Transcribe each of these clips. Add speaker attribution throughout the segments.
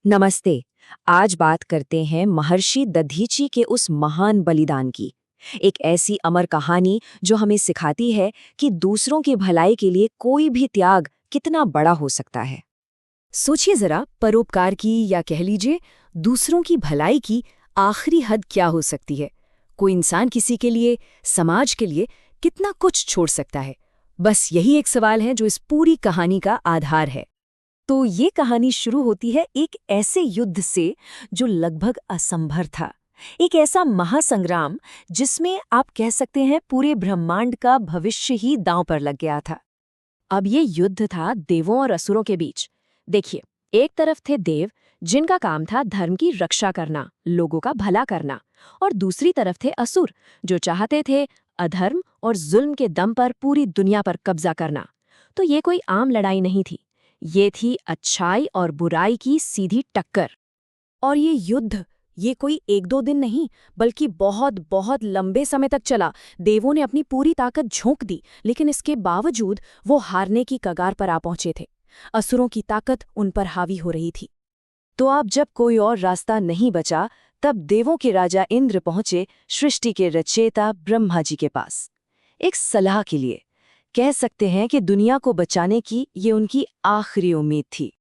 Speaker 1: नमस्ते। आज बात करते हैं महर्षि दधीची के उस महान बलिदान की। एक ऐसी अमर कहानी जो हमें सिखाती है कि दूसरों की भलाई के लिए कोई भी त्याग कितना बड़ा हो सकता है।
Speaker 2: सोचिए जरा, परोपकार की या कह लीजिए दूसरों की भलाई की आखिरी हद क्या हो सकती है। कोई इंसान किसी के लिए, समाज के लिए कितना कुछ छोड़ सकता है। बस यही एक सवाल है जो इस पूरी कहानी का आधार है।
Speaker 1: तो ये कहानी शुरू होती है एक ऐसे युद्ध से जो लगभग असंभव था। एक ऐसा महासंग्राम जिसमें आप कह सकते हैं पूरे ब्रह्मांड का भविष्य ही दांव पर लग गया था। अब ये युद्ध था देवों और असुरों के बीच। देखिए, एक तरफ थे देव जिनका काम था धर्म की रक्षा करना, लोगों का भला करना, और दूसरी तरफ थे असुर जो चाहते थे अधर्म और जुल्म के दम पर पूरी दुनिया पर कब्जा करना। तो ये कोई आम लड़ाई नहीं थी, ये थी अच्छाई और बुराई की सीधी टक्कर।
Speaker 2: और ये युद्ध, ये कोई एक दो दिन नहीं, बल्कि बहुत बहुत लंबे समय तक चला। देवों ने अपनी पूरी ताकत झोंक दी, लेकिन इसके बावजूद वो हारने की कगार पर आ पहुंचे थे। असुरों की ताकत उन पर हावी हो रही थी।
Speaker 1: तो अब जब कोई और रास्ता नहीं बचा, तब देवों के राजा इंद्र पहुंचे सृष्टि के रचयिता ब्रह्मा जी के पास, एक सलाह के लिए। कह सकते हैं कि दुनिया को बचाने की ये उनकी आखिरी उम्मीद थी।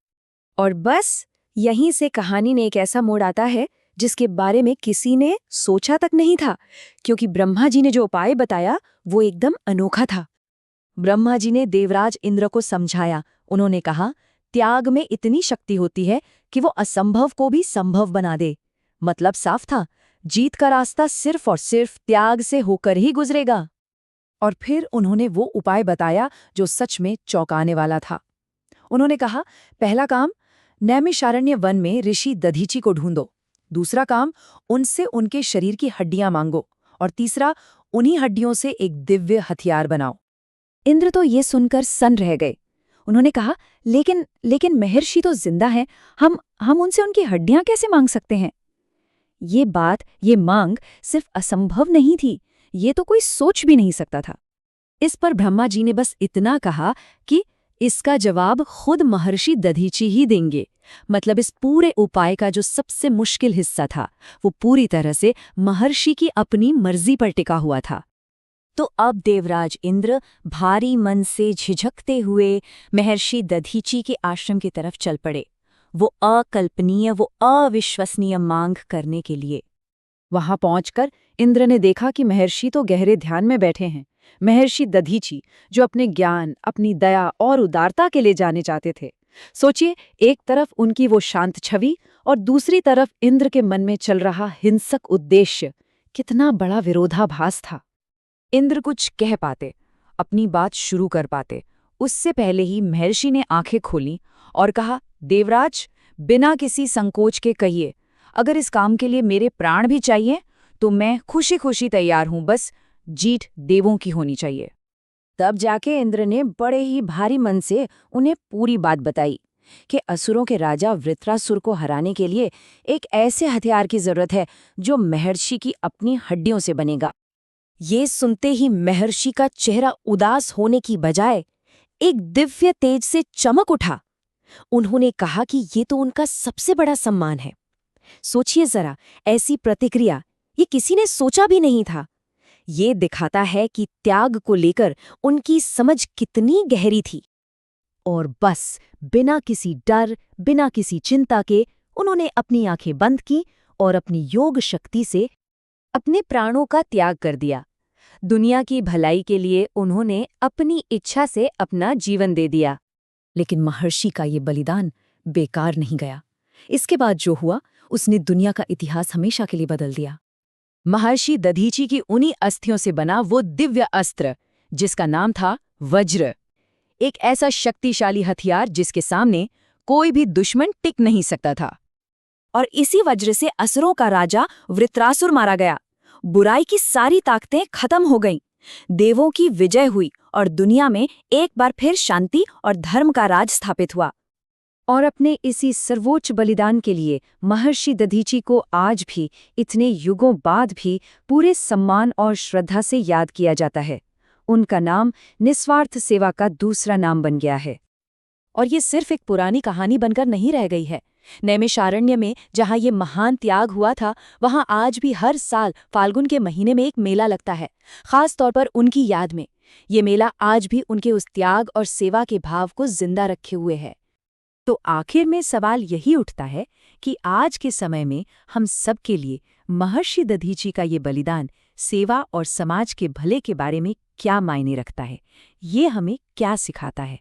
Speaker 1: और बस यहीं से कहानी ने एक ऐसा मोड़ आता है जिसके बारे में किसी ने सोचा तक नहीं था, क्योंकि ब्रह्मा जी ने जो उपाय बताया वो एकदम अनोखा था। ब्रह्मा जी ने देवराज इंद्र को समझाया। उन्होंने कहा, त्याग में इतनी शक्ति होती है कि वो असंभव को भी संभव बना दे। मतलब साफ था, जीत का रास्ता सिर्फ और सिर्फ त्याग से होकर ही गुजरेगा।
Speaker 2: और फिर उन्होंने वो उपाय बताया जो सच में चौंकाने वाला था। उन्होंने कहा, पहला काम, नैमिषारण्य वन में ऋषि दधीची को ढूंढो। दूसरा काम, उनसे उनके शरीर की हड्डियां मांगो। और तीसरा, उन्हीं हड्डियों से एक दिव्य हथियार बनाओ।
Speaker 1: इंद्र तो ये सुनकर सन्न रह गए। उन्होंने कहा, लेकिन महर्षि तो जिंदा हैं, हम उनसे उनकी हड्डियां कैसे मांग सकते हैं? ये मांग सिर्फ असंभव नहीं थी, ये तो कोई सोच भी नहीं सकता था। इस पर ब्रह्मा जी ने बस इतना कहा कि इसका जवाब खुद महर्षि दधीची ही देंगे। मतलब इस पूरे उपाय का जो सबसे मुश्किल हिस्सा था, वो पूरी तरह से महर्षि की अपनी मर्जी पर टिका हुआ था। तो अब देवराज इंद्र भारी मन से झिझकते हुए महर्षि दधीची के आश्रम की तरफ चल पड़े, वो अकल्पनीय, वो अविश्वसनीय मांग करने के लिए।
Speaker 2: वहां पहुंचकर इंद्र ने देखा कि महर्षि तो गहरे ध्यान में बैठे हैं। महर्षि दधीची, जो अपने ज्ञान, अपनी दया और उदारता के लिए जाने जाते थे। सोचिए, एक तरफ उनकी वो शांत छवि और दूसरी तरफ इंद्र के मन में चल रहा हिंसक उद्देश्य। कितना बड़ा विरोधाभास था।
Speaker 1: इंद्र कुछ कह पाते, अपनी बात शुरू कर पाते, उससे पहले ही महर्षि ने आंखें खोलीं और कहा, देवराज, बिना किसी संकोच के कहिए, अगर इस काम के लिए मेरे प्राण भी चाहिए तो मैं खुशी खुशी तैयार हूं, बस जीत देवों की होनी चाहिए। तब जाके इंद्र ने बड़े ही भारी मन से उन्हें पूरी बात बताई कि असुरों के राजा वृत्रासुर को हराने के लिए एक ऐसे हथियार की जरूरत है जो महर्षि की अपनी हड्डियों से बनेगा। ये सुनते ही महर्षि का चेहरा उदास होने की बजाय एक दिव्य तेज से चमक उठा। उन्होंने कहा कि ये तो उनका सबसे बड़ा सम्मान है। सोचिए जरा, ऐसी प्रतिक्रिया ये किसी ने सोचा भी नहीं था। ये दिखाता है कि त्याग को लेकर उनकी समझ कितनी गहरी थी। और बस बिना किसी डर, बिना किसी चिंता के उन्होंने अपनी आंखें बंद की और अपनी योग शक्ति से अपने प्राणों का त्याग कर दिया। दुनिया की भलाई के लिए उन्होंने अपनी इच्छा से अपना जीवन दे दिया।
Speaker 2: लेकिन महर्षि का ये बलिदान बेकार नहीं गया। इसके बाद जो हुआ, उसने दुनिया का इतिहास हमेशा के लिए बदल दिया।
Speaker 1: महर्षि दधीची की उन्हीं अस्थियों से बना वो दिव्य अस्त्र, जिसका नाम था वज्र, एक ऐसा शक्तिशाली हथियार जिसके सामने कोई भी दुश्मन टिक नहीं सकता था। और इसी वज्र से असुरों का राजा वृत्रासुर मारा गया। बुराई की सारी ताकतें खत्म हो गईं। देवों की विजय हुई और दुनिया में एक बार फिर शांति और धर्म का राज स्थापित हुआ। और अपने इसी सर्वोच्च बलिदान के लिए महर्षि दधीची को आज भी, इतने युगों बाद भी, पूरे सम्मान और श्रद्धा से याद किया जाता है। उनका नाम निस्वार्थ सेवा का दूसरा नाम बन गया है। और ये सिर्फ एक पुरानी कहानी बनकर नहीं रह गई है, नैमिषारण्य में जहाँ ये महान त्याग हुआ था, वहाँ आज भी हर साल फाल्गुन के महीने में एक मेला लगता है, खास तौर पर उनकी याद में। ये मेला आज भी उनके उस त्याग और सेवा के भाव को जिंदा रखे हुए है।
Speaker 2: तो आखिर में सवाल यही उठता है कि आज के समय में हम सब के लिए महर्षि दधीची का ये बलिदान सेवा और समाज के भले के बारे में क्या मायने रखता है, ये हमें क्या सिखाता है।